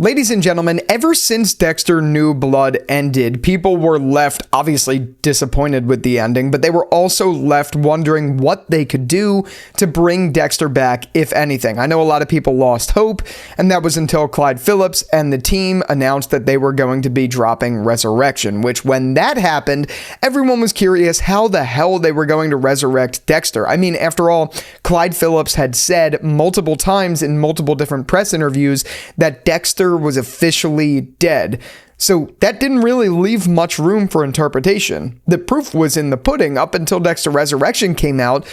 Ladies and gentlemen, ever since Dexter New Blood ended, people were left obviously disappointed with the ending, but they were also left wondering what they could do to bring Dexter back, if anything. I know a lot of people lost hope, and that was until Clyde Phillips and the team announced that they were going to be dropping Resurrection, which when that happened, everyone was curious how the hell they were going to resurrect Dexter. I mean, after all, Clyde Phillips had said multiple times in multiple different press interviews that Dexter was officially dead. So that didn't really leave much room for interpretation. The proof was in the pudding up until Dexter Resurrection came out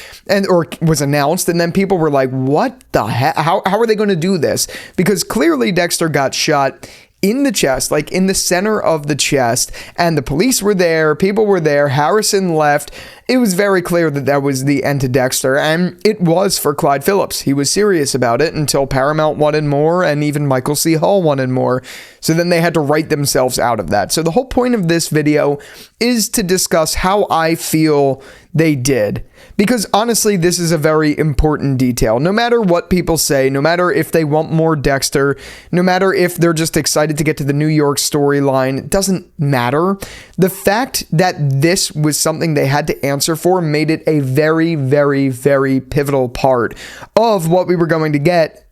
or was announced, and then people were like, what the heck? How are they going to do this? Because clearly Dexter got shot in the chest, like in the center of the chest, and the police were there, people were there, Harrison left. It was very clear that that was the end to Dexter, and it was for Clyde Phillips. He was serious about it until Paramount wanted more, and even Michael C. Hall wanted more. So then they had to write themselves out of that. So the whole point of this video is to discuss how I feel they did. Because honestly, this is a very important detail. No matter what people say, no matter if they want more Dexter, no matter if they're just excited to get to the New York storyline, it doesn't matter. The fact that this was something they had to answer for made it a very, very, very pivotal part of what we were going to get,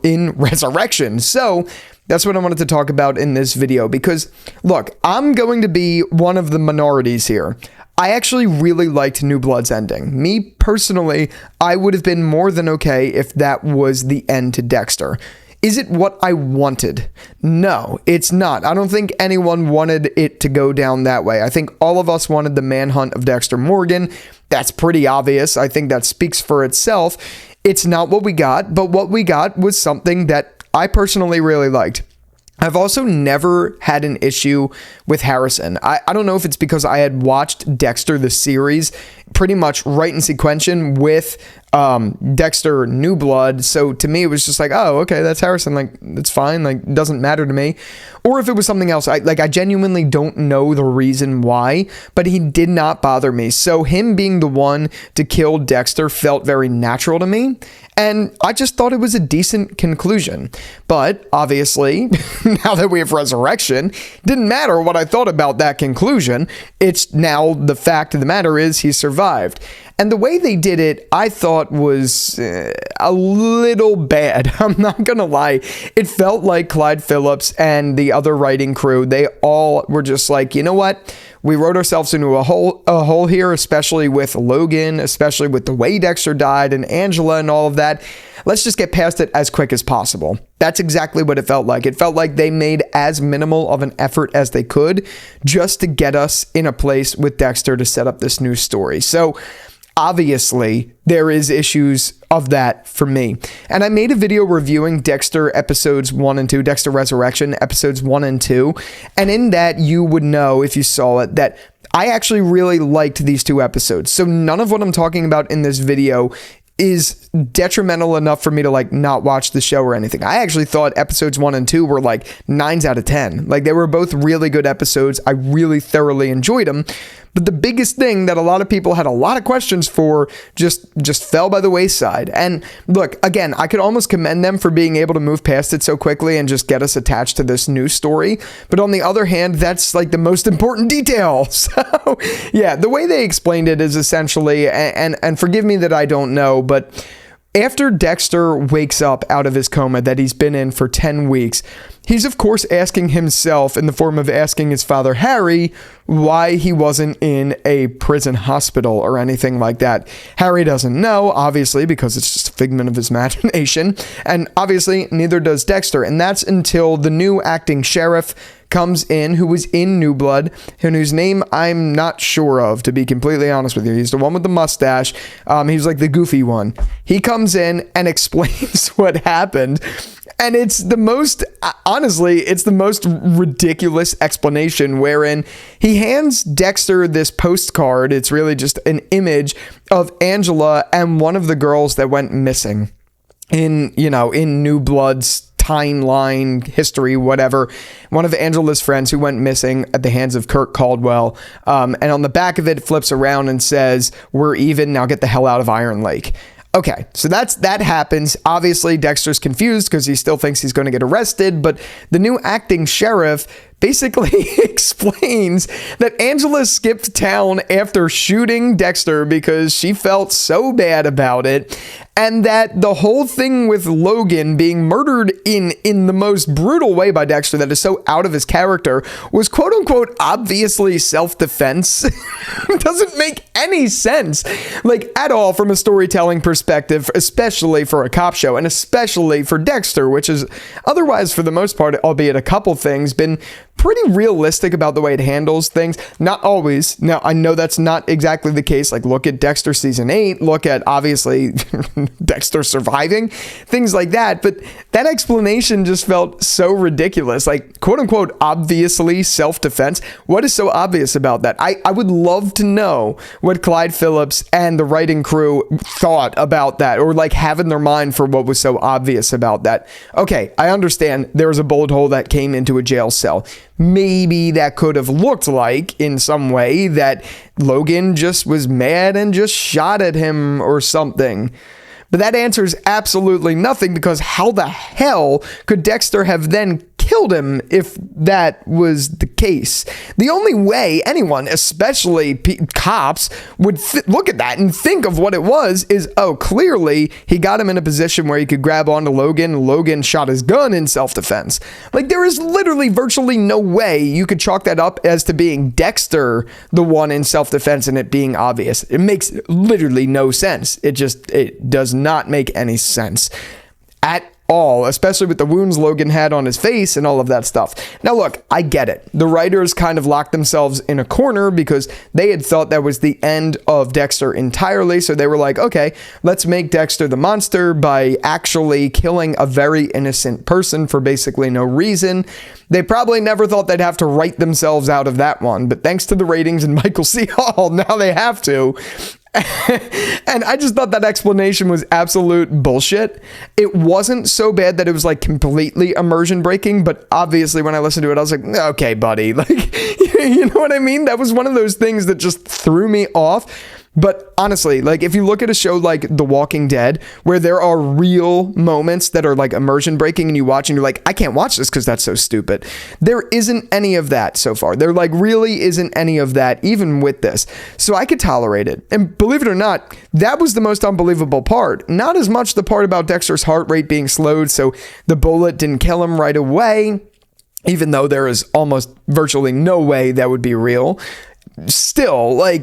in Resurrection. So that's what I wanted to talk about in this video, because look, I'm going to be one of the minorities here. I actually really liked New Blood's ending. Me personally, I would have been more than okay if that was the end to Dexter. Is it what I wanted? No, it's not. I don't think anyone wanted it to go down that way. I think all of us wanted the manhunt of Dexter Morgan. That's pretty obvious. I think that speaks for itself. It's not what we got, but what we got was something that I personally really liked. I've also never had an issue with Harrison. I don't know if it's because I had watched Dexter the series pretty much right in sequential with Dexter New Blood. So to me, it was just like, oh, okay, that's Harrison. Like, it's fine. Like, it doesn't matter to me. Or if it was something else, I genuinely don't know the reason why, but he did not bother me. So him being the one to kill Dexter felt very natural to me. And I just thought it was a decent conclusion. But obviously, now that we have Resurrection, didn't matter what I thought about that conclusion. It's now the fact of the matter is he survived. And the way they did it, I thought was a little bad. I'm not going to lie. It felt like Clyde Phillips and the other writing crew, they all were just like, you know what? We wrote ourselves into a hole here, especially with Logan, especially with the way Dexter died and Angela and all of that. Let's just get past it as quick as possible. That's exactly what it felt like. It felt like they made as minimal of an effort as they could just to get us in a place with Dexter to set up this new story. So obviously, there is issues of that for me. And I made a video reviewing Dexter episodes 1 and 2, Dexter Resurrection episodes 1 and 2. And in that, you would know, if you saw it, that I actually really liked these two episodes. So none of what I'm talking about in this video is detrimental enough for me to not watch the show or anything. I actually thought episodes 1 and 2 were 9s out of 10. They were both really good episodes. I really thoroughly enjoyed them. But the biggest thing that a lot of people had a lot of questions for just fell by the wayside. And look, again, I could almost commend them for being able to move past it so quickly and just get us attached to this new story. But on the other hand, that's the most important detail. So yeah, the way they explained it is essentially, and forgive me that I don't know, but after Dexter wakes up out of his coma that he's been in for 10 weeks, he's of course asking himself, in the form of asking his father Harry, why he wasn't in a prison hospital or anything like that. Harry doesn't know, obviously, because it's just a figment of his imagination, and obviously neither does Dexter, and that's until the new acting sheriff comes in, who was in New Blood, and whose name I'm not sure of, to be completely honest with you. He's the one with the mustache. He's the goofy one. He comes in and explains what happened, and it's the most, honestly, it's the most ridiculous explanation, wherein he hands Dexter this postcard. It's really just an image of Angela and one of the girls that went missing in New Blood's timeline, history, whatever. One of Angela's friends who went missing at the hands of Kirk Caldwell. And on the back of it, flips around and says, "We're even, now get the hell out of Iron Lake." Okay, so that happens. Obviously, Dexter's confused because he still thinks he's going to get arrested, but the new acting sheriff basically explains that Angela skipped town after shooting Dexter because she felt so bad about it, and that the whole thing with Logan being murdered in the most brutal way by Dexter that is so out of his character was quote unquote obviously self-defense. It doesn't make any sense, like, at all from a storytelling perspective, especially for a cop show and especially for Dexter, which is otherwise for the most part, albeit a couple things, been pretty realistic about the way it handles things. Not always. Now, I know that's not exactly the case. Like, look at Dexter season 8, look at obviously Dexter surviving, things like that. But that explanation just felt so ridiculous. Like, quote unquote, obviously self-defense. What is so obvious about that? I would love to know what Clyde Phillips and the writing crew thought about that, or like have in their mind for what was so obvious about that. Okay, I understand there was a bullet hole that came into a jail cell. Maybe that could have looked like in some way that Logan just was mad and just shot at him or something. But that answers absolutely nothing, because how the hell could Dexter have then killed him if that was the case? The only way anyone, especially cops, would look at that and think of what it was is, oh, clearly he got him in a position where he could grab onto Logan. Logan shot his gun in self-defense. Like, there is literally virtually no way you could chalk that up as to being Dexter the one in self-defense and it being obvious. It makes literally no sense. It does not make any sense at all, especially with the wounds Logan had on his face and all of that stuff. Now look, I get it. The writers kind of locked themselves in a corner because they had thought that was the end of Dexter entirely, so they were like, okay, let's make Dexter the monster by actually killing a very innocent person for basically no reason. They probably never thought they'd have to write themselves out of that one, but thanks to the ratings and Michael C. Hall, now they have to. And I just thought that explanation was absolute bullshit. It wasn't so bad that it was like completely immersion breaking, but obviously when I listened to it, I was like, okay, buddy, like, you know what I mean? That was one of those things that just threw me off. But honestly, like, if you look at a show like The Walking Dead, where there are real moments that are like immersion breaking and you watch and you're like, I can't watch this because that's so stupid. There isn't any of that so far. There like really isn't any of that, even with this. So I could tolerate it. And believe it or not, that was the most unbelievable part. Not as much the part about Dexter's heart rate being slowed, so the bullet didn't kill him right away, even though there is almost virtually no way that would be real. Still, I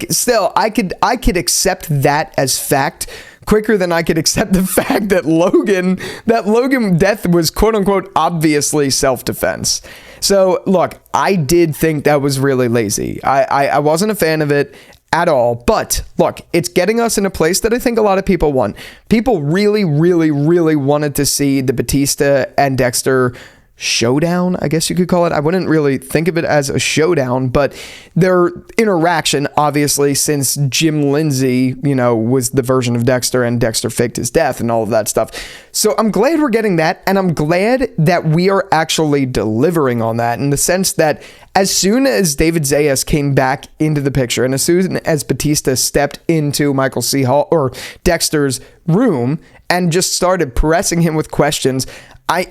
could accept that as fact quicker than I could accept the fact that Logan death was quote unquote obviously self-defense. So look, I did think that was really lazy. I wasn't a fan of it at all, but look, it's getting us in a place that I think a lot of people want. People really, really, really wanted to see the Batista and Dexter showdown, I guess you could call it. I wouldn't really think of it as a showdown, but their interaction, obviously, since Jim Lindsay, was the version of Dexter and Dexter faked his death and all of that stuff. So I'm glad we're getting that, and I'm glad that we are actually delivering on that, in the sense that as soon as David Zayas came back into the picture, and as soon as Batista stepped into Michael C. Hall or Dexter's room and just started pressing him with questions, I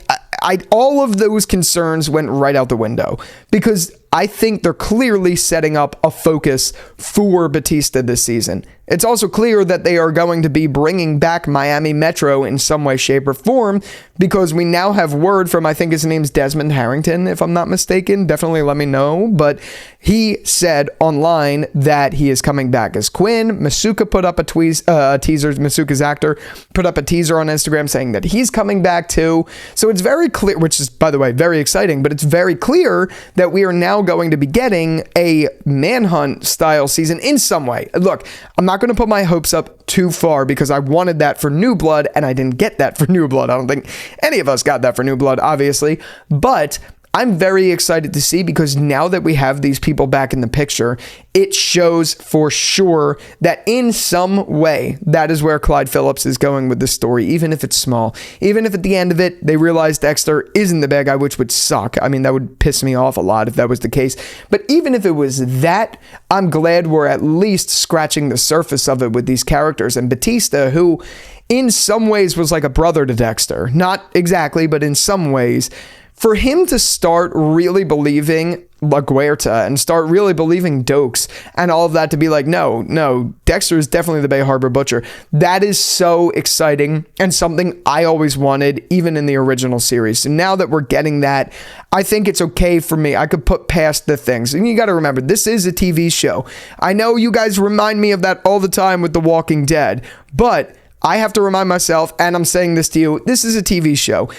all of those concerns went right out the window, because I think they're clearly setting up a focus for Batista this season. It's also clear that they are going to be bringing back Miami Metro in some way, shape, or form, because we now have word from, I think his name's Desmond Harrington, if I'm not mistaken. Definitely let me know. But he said online that he is coming back as Quinn. Masuka put up a teaser. Masuka's actor put up a teaser on Instagram saying that he's coming back too. So it's very clear, which is, by the way, very exciting, but it's very clear that we are now going to be getting a Manhunt style season in some way. Look, I'm not going to put my hopes up too far, because I wanted that for New Blood and I didn't get that for New Blood. I don't think any of us got that for New Blood, obviously, but I'm very excited to see, because now that we have these people back in the picture, it shows for sure that in some way, that is where Clyde Phillips is going with this story, even if it's small. Even if at the end of it, they realize Dexter isn't the bad guy, which would suck. I mean, that would piss me off a lot if that was the case. But even if it was that, I'm glad we're at least scratching the surface of it with these characters. And Batista, who in some ways was like a brother to Dexter, not exactly, but in some ways, for him to start really believing La Guerta and start really believing Dokes and all of that, to be like, no, Dexter is definitely the Bay Harbor Butcher. That is so exciting and something I always wanted, even in the original series. So now that we're getting that, I think it's okay for me. I could put past the things. And you got to remember, this is a TV show. I know you guys remind me of that all the time with The Walking Dead, but I have to remind myself, and I'm saying this to you, this is a TV show.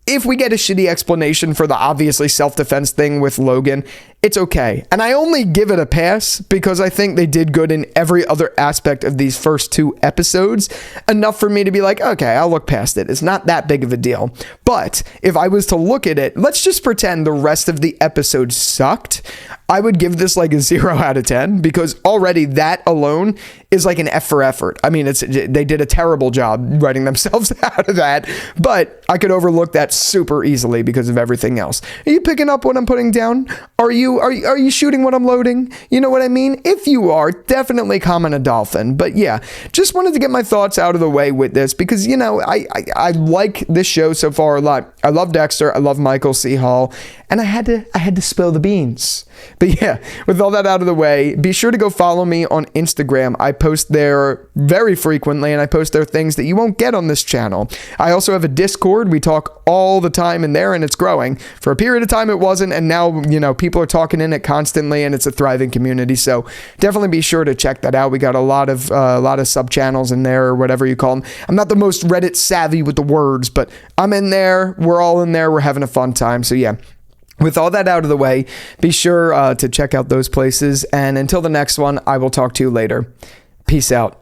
If we get a shitty explanation for the obviously self-defense thing with Logan, it's okay. And I only give it a pass because I think they did good in every other aspect of these first 2 episodes, enough for me to be like, okay, I'll look past it. It's not that big of a deal. But if I was to look at it, let's just pretend the rest of the episode sucked. I would give this like a 0 out of 10, because already that alone is like an F for effort. I mean, they did a terrible job writing themselves out of that, but I could overlook that super easily because of everything else. Are you picking up what I'm putting down? Are you shooting what I'm loading? You know what I mean? If you are, definitely comment a dolphin. But yeah, just wanted to get my thoughts out of the way with this, because, you know, I like this show so far a lot. I love Dexter. I love Michael C. Hall. And I had to spill the beans. But yeah, with all that out of the way, be sure to go follow me on Instagram. I post there very frequently, and I post there things that you won't get on this channel. I also have a Discord. We talk all the time in there, and it's growing. For a period of time, it wasn't, and now, you know, people are talking in it constantly, and it's a thriving community. So definitely be sure to check that out. We got a lot of sub channels in there, or whatever you call them. I'm not the most Reddit savvy with the words, but I'm in there. We're all in there. We're having a fun time. So yeah. With all that out of the way, be sure to check out those places. And until the next one, I will talk to you later. Peace out.